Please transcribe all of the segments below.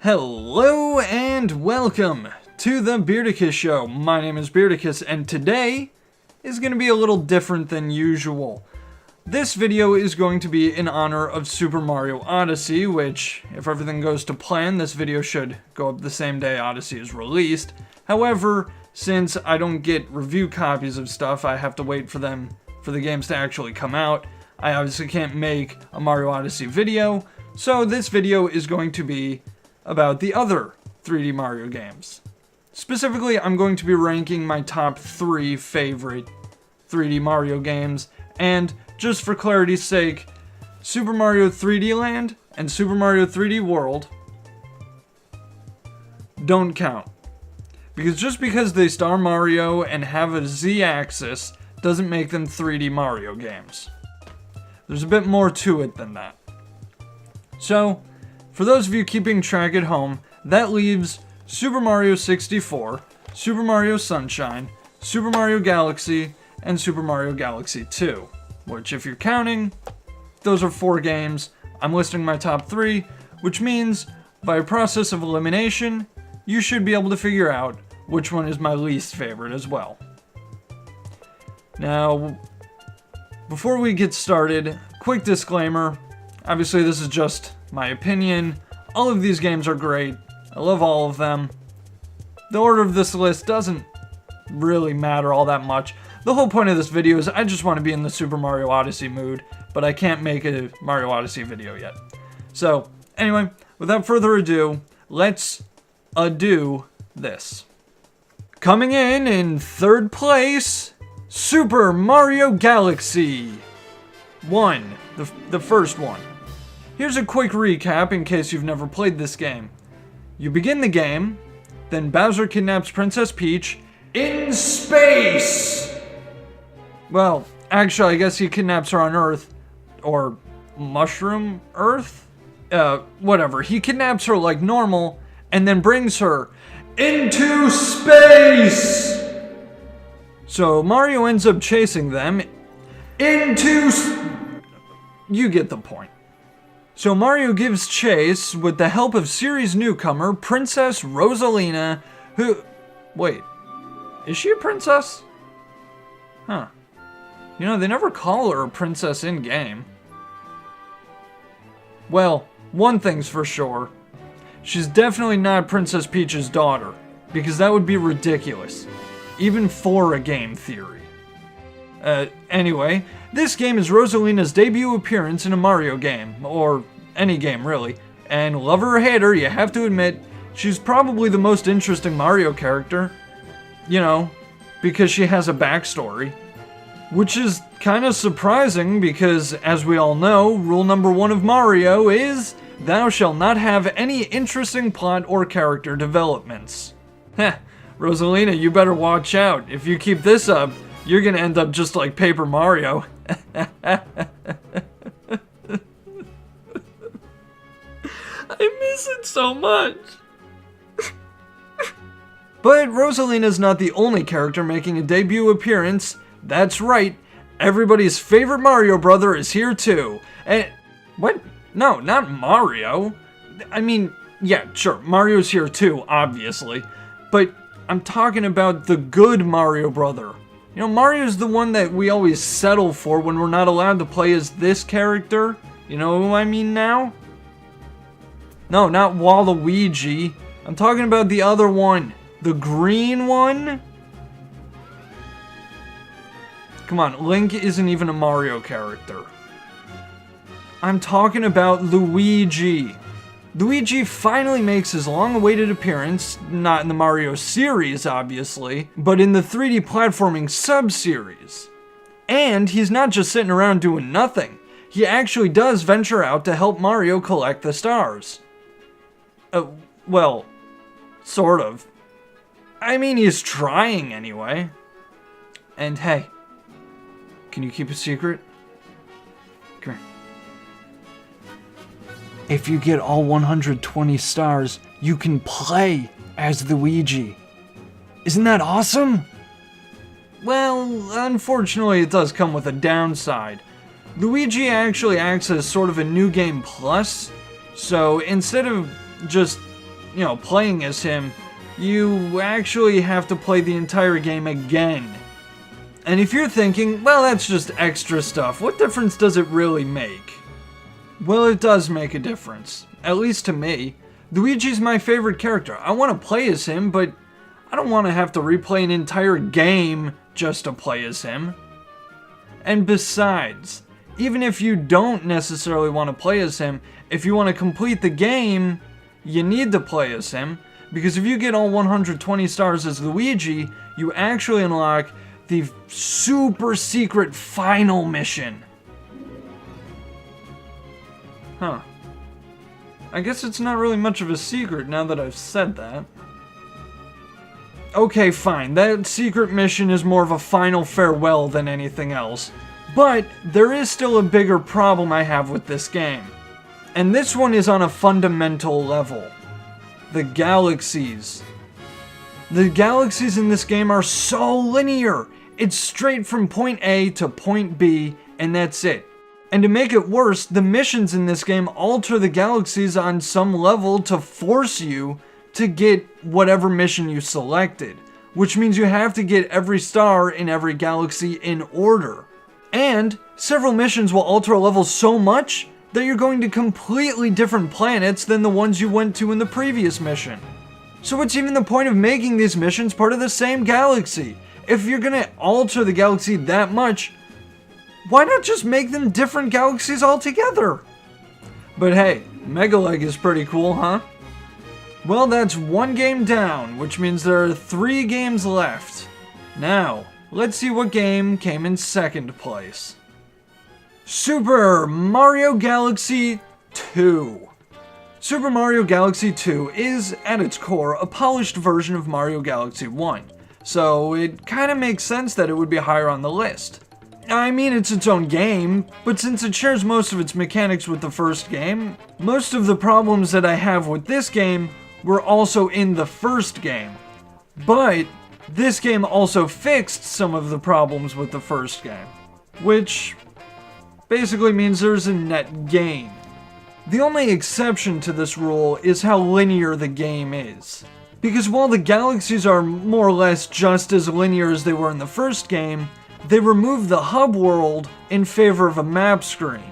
Hello and welcome to the Beardicus Show. My name is Beardicus and today is going to be a little different than usual. This video is going to be in honor of Super Mario Odyssey, which, if everything goes to plan, this video should go up the same day Odyssey is released. However, since I don't get review copies of stuff, I have to wait for the games to actually come out. I obviously can't make a Mario Odyssey video, so this video is going to be about the other 3D Mario games. Specifically, I'm going to be ranking my top 3 favorite 3D Mario games, and just for clarity's sake, Super Mario 3D Land and Super Mario 3D World don't count. Because just because they star Mario and have a Z-axis doesn't make them 3D Mario games. There's a bit more to it than that. So, for those of you keeping track at home, that leaves Super Mario 64, Super Mario Sunshine, Super Mario Galaxy, and Super Mario Galaxy 2. Which, if you're counting, those are 4 games. I'm listing my top 3, which means, by a process of elimination, you should be able to figure out which one is my least favorite as well. Now, before we get started, quick disclaimer. Obviously, this is just my opinion. All of these games are great. I love all of them. The order of this list doesn't really matter all that much. The whole point of this video is I just want to be in the Super Mario Odyssey mood, but I can't make a Mario Odyssey video yet. So, anyway, without further ado, let's do this. Coming in third place, Super Mario Galaxy 1, the first one. Here's a quick recap in case you've never played this game. You begin the game, then Bowser kidnaps Princess Peach in space! Well, actually, I guess he kidnaps her on Earth, or Mushroom Earth? Whatever. He kidnaps her like normal, and then brings her into space! So Mario ends up chasing them into... You get the point. So Mario gives chase with the help of series newcomer Princess Rosalina, who... Wait, is she a princess? Huh. You know, they never call her a princess in-game. Well, one thing's for sure. She's definitely not Princess Peach's daughter, because that would be ridiculous, even for a game theory. Anyway, this game is Rosalina's debut appearance in a Mario game, or any game really, and love her or hate her, you have to admit, she's probably the most interesting Mario character. You know, because she has a backstory. Which is kind of surprising because, as we all know, rule number 1 of Mario is, thou shalt not have any interesting plot or character developments. Heh, Rosalina, you better watch out. If you keep this up, you're gonna end up just like Paper Mario. I miss it so much. But Rosalina's not the only character making a debut appearance. That's right, everybody's favorite Mario brother is here too. And what? No, not Mario. I mean, yeah, sure, Mario's here too, obviously. But I'm talking about the good Mario brother. You know, Mario's the one that we always settle for when we're not allowed to play as this character. You know who I mean now? No, not Waluigi. I'm talking about the other one. The green one? Come on, Link isn't even a Mario character. I'm talking about Luigi. Luigi finally makes his long-awaited appearance, not in the Mario series, obviously, but in the 3D platforming sub-series. And he's not just sitting around doing nothing. He actually does venture out to help Mario collect the stars. Well, sort of. I mean, he's trying anyway. And hey, can you keep a secret? Come here. If you get all 120 stars, you can play as Luigi. Isn't that awesome? Well, unfortunately it does come with a downside. Luigi actually acts as sort of a New Game Plus, so instead of just playing as him, you actually have to play the entire game again. And if you're thinking, well, that's just extra stuff, what difference does it really make? Well, it does make a difference, at least to me. Luigi's my favorite character. I want to play as him, but I don't want to have to replay an entire game just to play as him. And besides, even if you don't necessarily want to play as him, if you want to complete the game, you need to play as him, because if you get all 120 stars as Luigi, you actually unlock the super secret final mission. Huh. I guess it's not really much of a secret now that I've said that. Okay, fine. That secret mission is more of a final farewell than anything else. But there is still a bigger problem I have with this game. And this one is on a fundamental level. The galaxies. The galaxies in this game are so linear. It's straight from point A to point B, and that's it. And to make it worse, the missions in this game alter the galaxies on some level to force you to get whatever mission you selected, which means you have to get every star in every galaxy in order. And several missions will alter a level so much that you're going to completely different planets than the ones you went to in the previous mission. So what's even the point of making these missions part of the same galaxy? If you're gonna alter the galaxy that much, why not just make them different galaxies altogether? But hey, Mega Leg is pretty cool, huh? Well, that's one game down, which means there are 3 games left. Now, let's see what game came in second place. Super Mario Galaxy 2. Super Mario Galaxy 2 is, at its core, a polished version of Mario Galaxy 1, so it kinda makes sense that it would be higher on the list. I mean, it's its own game, but since it shares most of its mechanics with the first game, most of the problems that I have with this game were also in the first game. But this game also fixed some of the problems with the first game, which basically means there's a net gain. The only exception to this rule is how linear the game is. Because while the galaxies are more or less just as linear as they were in the first game, they removed the hub world in favor of a map screen.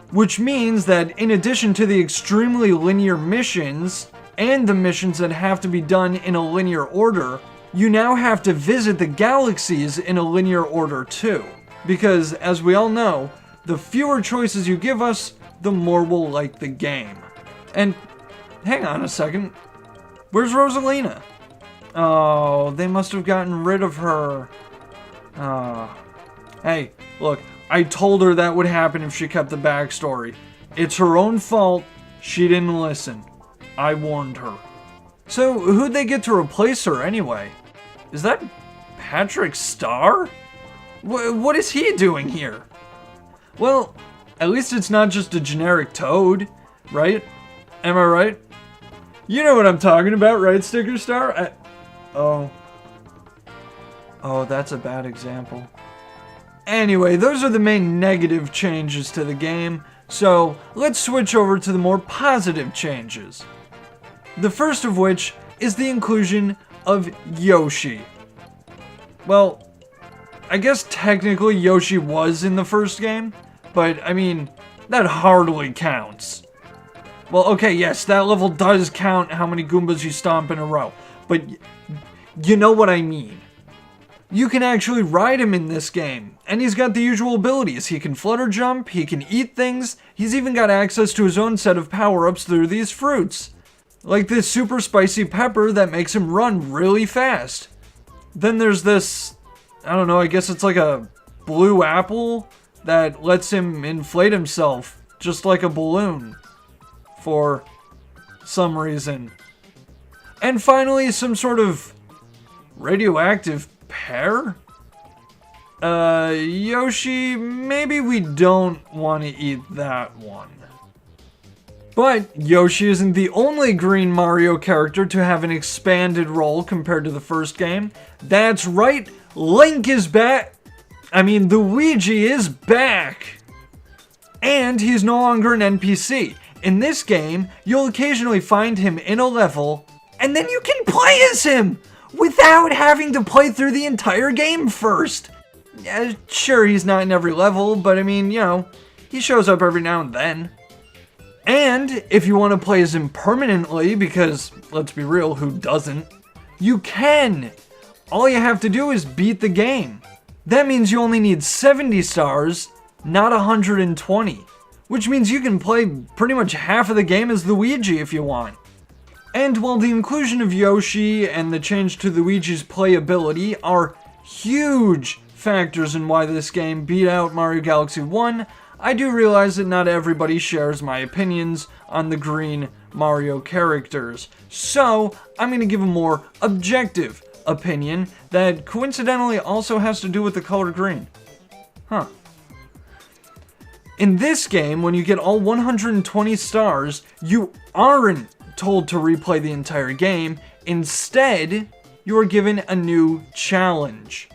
Which means that in addition to the extremely linear missions, and the missions that have to be done in a linear order, you now have to visit the galaxies in a linear order too. Because, as we all know, the fewer choices you give us, the more we'll like the game. And, hang on a second, where's Rosalina? Oh, they must have gotten rid of her. Hey, look, I told her that would happen if she kept the backstory. It's her own fault, she didn't listen. I warned her. So, who'd they get to replace her anyway? Is that Patrick Star? What is he doing here? Well, at least it's not just a generic Toad, right? Am I right? You know what I'm talking about, right, Sticker Star? Oh, that's a bad example. Anyway, those are the main negative changes to the game, so let's switch over to the more positive changes. The first of which is the inclusion of Yoshi. Well, I guess technically Yoshi was in the first game, but I mean, that hardly counts. Well, okay, yes, that level does count how many Goombas you stomp in a row, but you know what I mean. You can actually ride him in this game, and he's got the usual abilities. He can flutter jump, he can eat things, he's even got access to his own set of power-ups through these fruits. Like this super spicy pepper that makes him run really fast. Then there's this, I don't know, I guess it's like a blue apple that lets him inflate himself, just like a balloon, for some reason. And finally, some sort of radioactive pear? Yoshi, maybe we don't want to eat that one. But Yoshi isn't the only green Mario character to have an expanded role compared to the first game. That's right, Link is back. Luigi is back. And he's no longer an NPC. In this game, you'll occasionally find him in a level and then you can play as him without having to play through the entire game first. Yeah, sure, he's not in every level, but I mean, you know, he shows up every now and then. And if you want to play as him permanently, because let's be real, who doesn't? You can. All you have to do is beat the game. That means you only need 70 stars, not 120. Which means you can play pretty much half of the game as Luigi if you want. And while the inclusion of Yoshi and the change to Luigi's playability are huge factors in why this game beat out Mario Galaxy 1, I do realize that not everybody shares my opinions on the green Mario characters. So, I'm going to give a more objective opinion that coincidentally also has to do with the color green. Huh. In this game, when you get all 120 stars, you aren't told to replay the entire game. Instead, you are given a new challenge.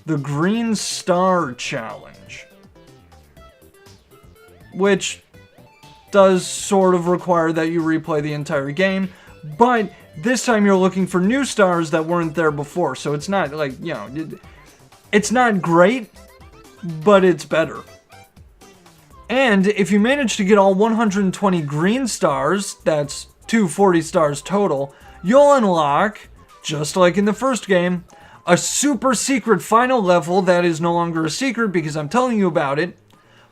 The Green Star Challenge. Which does sort of require that you replay the entire game, but this time you're looking for new stars that weren't there before, so it's not like, you know, it's not great, but it's better. And if you manage to get all 120 green stars, that's 240 stars total, you'll unlock, just like in the first game, a super secret final level that is no longer a secret because I'm telling you about it,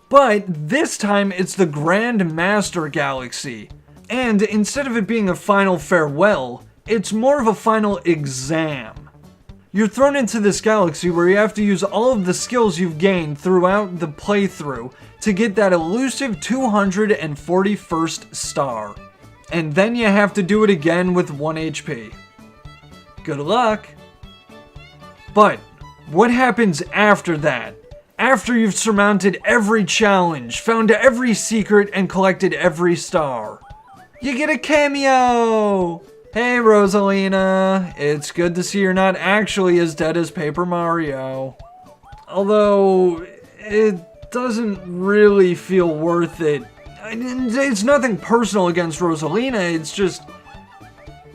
but this time it's the Grand Master Galaxy. And instead of it being a final farewell, it's more of a final exam. You're thrown into this galaxy where you have to use all of the skills you've gained throughout the playthrough to get that elusive 241st star. And then you have to do it again with 1 HP. Good luck. But what happens after that? After you've surmounted every challenge, found every secret, and collected every star? You get a cameo! Hey Rosalina, it's good to see you're not actually as dead as Paper Mario. Although, it doesn't really feel worth it. It's nothing personal against Rosalina, it's just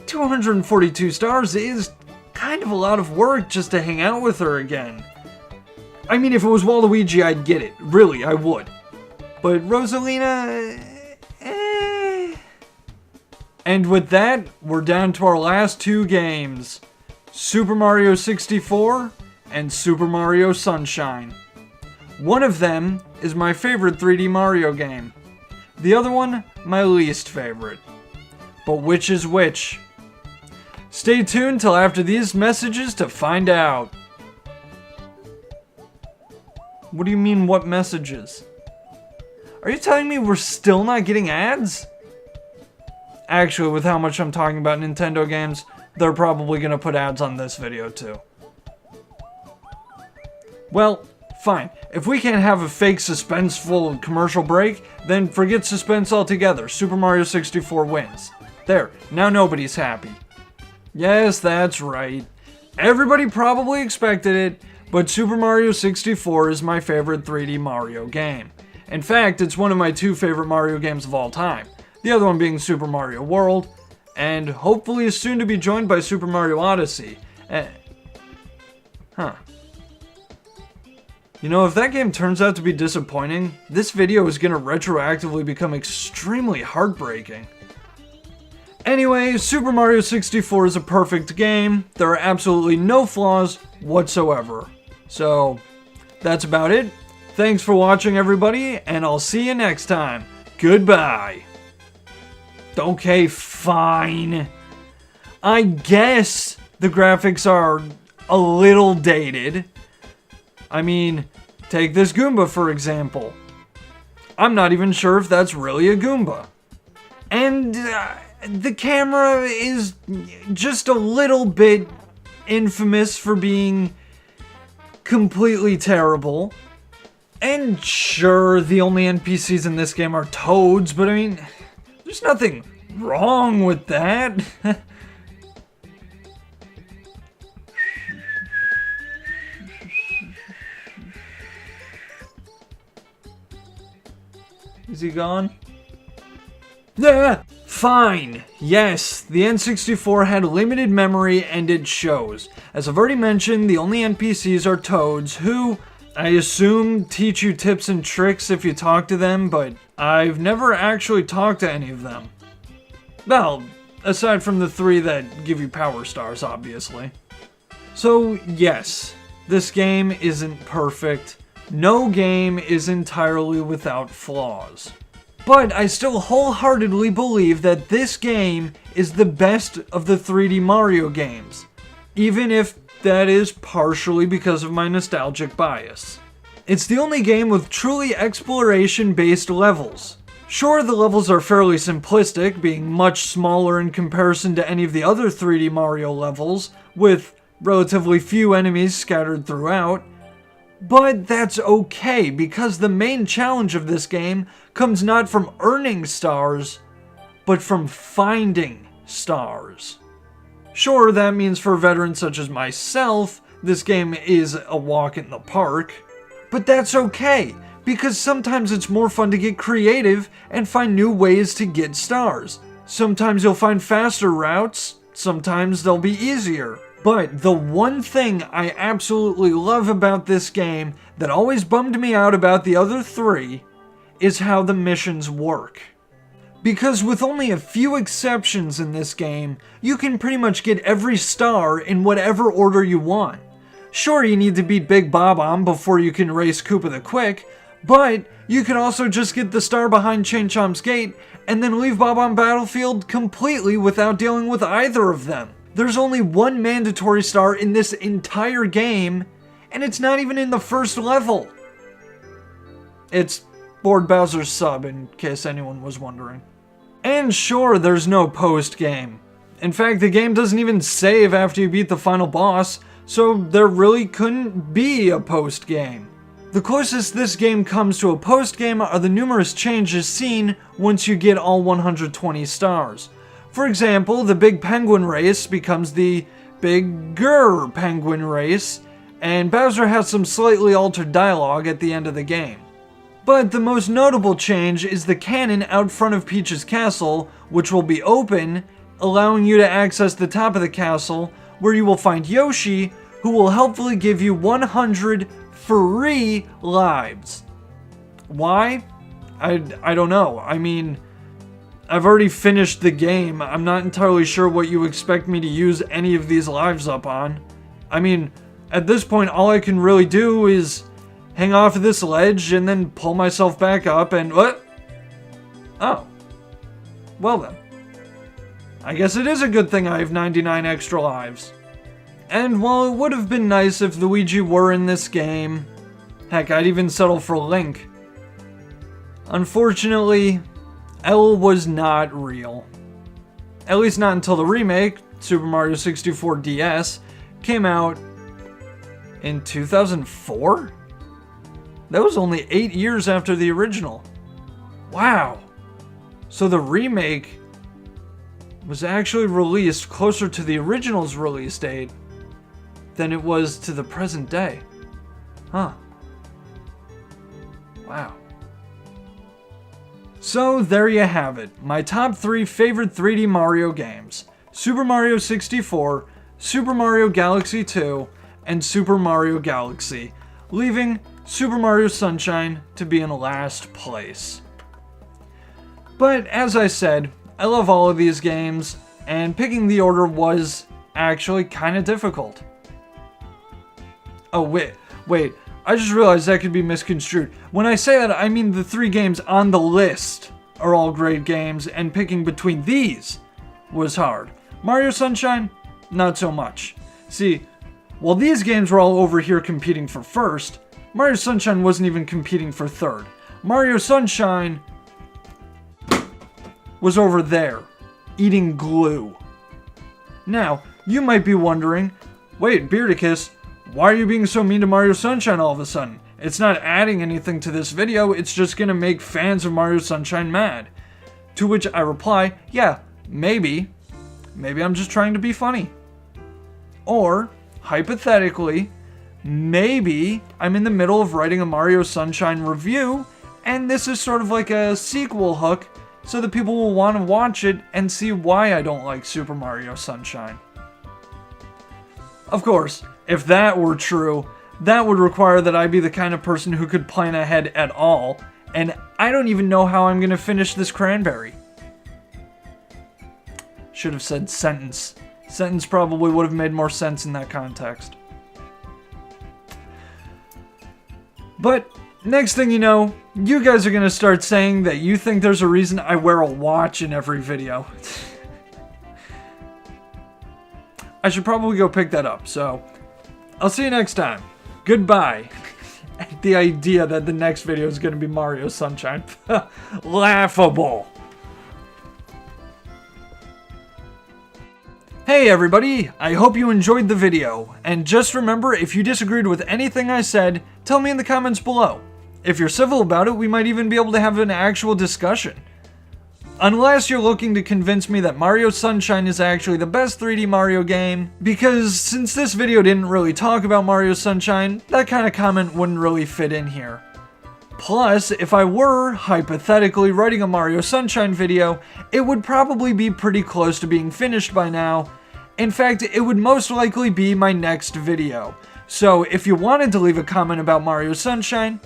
242 stars is kind of a lot of work just to hang out with her again. I mean, if it was Waluigi, I'd get it. Really, I would. But Rosalina... And with that, we're down to our last two games. Super Mario 64 and Super Mario Sunshine. One of them is my favorite 3D Mario game. The other one, my least favorite. But which is which? Stay tuned till after these messages to find out. What do you mean, what messages? Are you telling me we're still not getting ads? Actually, with how much I'm talking about Nintendo games, they're probably gonna put ads on this video too. Well, fine. If we can't have a fake suspenseful commercial break, then forget suspense altogether. Super Mario 64 wins. There, now nobody's happy. Yes, that's right. Everybody probably expected it, but Super Mario 64 is my favorite 3D Mario game. In fact, it's one of my two favorite Mario games of all time. The other one being Super Mario World, and hopefully is soon to be joined by Super Mario Odyssey. You know, if that game turns out to be disappointing, this video is gonna retroactively become extremely heartbreaking. Anyway, Super Mario 64 is a perfect game. There are absolutely no flaws whatsoever. So, that's about it. Thanks for watching, everybody, and I'll see you next time. Goodbye. Okay, fine. I guess the graphics are a little dated. I mean, take this Goomba for example. I'm not even sure if that's really a Goomba. And the camera is just a little bit infamous for being completely terrible. And sure, the only NPCs in this game are toads, but I mean, there's nothing wrong with that. Is he gone? Yeah, Fine, yes, the N64 had limited memory and it shows. As I've already mentioned, the only NPCs are toads who, I assume, teach you tips and tricks if you talk to them, but I've never actually talked to any of them. Well, aside from the 3 that give you power stars, obviously. So, yes, this game isn't perfect. No game is entirely without flaws. But I still wholeheartedly believe that this game is the best of the 3D Mario games, even if that is partially because of my nostalgic bias. It's the only game with truly exploration-based levels. Sure, the levels are fairly simplistic, being much smaller in comparison to any of the other 3D Mario levels, with relatively few enemies scattered throughout. But that's okay, because the main challenge of this game comes not from earning stars, but from finding stars. Sure, that means for veterans such as myself, this game is a walk in the park, but that's okay, because sometimes it's more fun to get creative and find new ways to get stars. Sometimes you'll find faster routes, sometimes they'll be easier. But the one thing I absolutely love about this game that always bummed me out about the other 3 is how the missions work. Because with only a few exceptions in this game, you can pretty much get every star in whatever order you want. Sure, you need to beat Big Bob-omb before you can race Koopa the Quick, but you can also just get the star behind Chain Chomp's gate and then leave Bob on battlefield completely without dealing with either of them. There's only one mandatory star in this entire game, and it's not even in the first level. It's Lord Bowser's sub, in case anyone was wondering. And sure, there's no post-game. In fact, the game doesn't even save after you beat the final boss, so there really couldn't be a post-game. The closest this game comes to a post-game are the numerous changes seen once you get all 120 stars. For example, the Big Penguin Race becomes the Bigger Penguin Race, and Bowser has some slightly altered dialogue at the end of the game. But the most notable change is the cannon out front of Peach's castle, which will be open, allowing you to access the top of the castle, where you will find Yoshi, who will helpfully give you 100 free lives. Why? I don't know. I mean, I've already finished the game. I'm not entirely sure what you expect me to use any of these lives up on. I mean, at this point, all I can really do is hang off of this ledge and then pull myself back up and what? Oh. Well then. I guess it is a good thing I have 99 extra lives. And while it would have been nice if Luigi were in this game, heck, I'd even settle for Link. Unfortunately, L was not real. At least not until the remake, Super Mario 64 DS, came out in 2004? That was only 8 years after the original. Wow. So the remake was actually released closer to the original's release date than it was to the present day. Huh. Wow. So there you have it, my top 3 favorite 3D Mario games. Super Mario 64, Super Mario Galaxy 2, and Super Mario Galaxy, leaving Super Mario Sunshine to be in last place. But as I said, I love all of these games, and picking the order was actually kind of difficult. Oh wait, I just realized that could be misconstrued. When I say that, I mean the 3 games on the list are all great games, and picking between these was hard. Mario Sunshine, not so much. See, while these games were all over here competing for first, Mario Sunshine wasn't even competing for third. Mario Sunshine was over there, eating glue. Now, you might be wondering, wait, Beardicus, why are you being so mean to Mario Sunshine all of a sudden? It's not adding anything to this video, it's just gonna make fans of Mario Sunshine mad. To which I reply, yeah, maybe. Maybe I'm just trying to be funny. Or, hypothetically, maybe I'm in the middle of writing a Mario Sunshine review, and this is sort of like a sequel hook so that people will want to watch it and see why I don't like Super Mario Sunshine. Of course, if that were true, that would require that I be the kind of person who could plan ahead at all, and I don't even know how I'm going to finish this cranberry. Should have said sentence. Sentence probably would have made more sense in that context. But next thing you know, you guys are going to start saying that you think there's a reason I wear a watch in every video. I should probably go pick that up, so I'll see you next time. Goodbye. The idea that the next video is going to be Mario Sunshine. Laughable. Hey everybody, I hope you enjoyed the video, and just remember, if you disagreed with anything I said, tell me in the comments below. If you're civil about it, we might even be able to have an actual discussion. Unless you're looking to convince me that Mario Sunshine is actually the best 3D Mario game, because since this video didn't really talk about Mario Sunshine, that kind of comment wouldn't really fit in here. Plus, if I were, hypothetically, writing a Mario Sunshine video, it would probably be pretty close to being finished by now. In fact, it would most likely be my next video. So if you wanted to leave a comment about Mario Sunshine,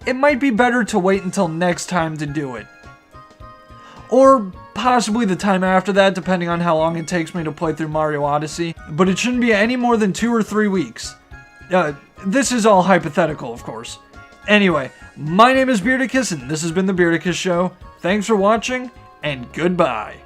it might be better to wait until next time to do it. Or possibly the time after that, depending on how long it takes me to play through Mario Odyssey. But it shouldn't be any more than 2 or 3 weeks. This is all hypothetical, of course. Anyway, my name is Beardicus, and this has been The Beardicus Show. Thanks for watching, and goodbye.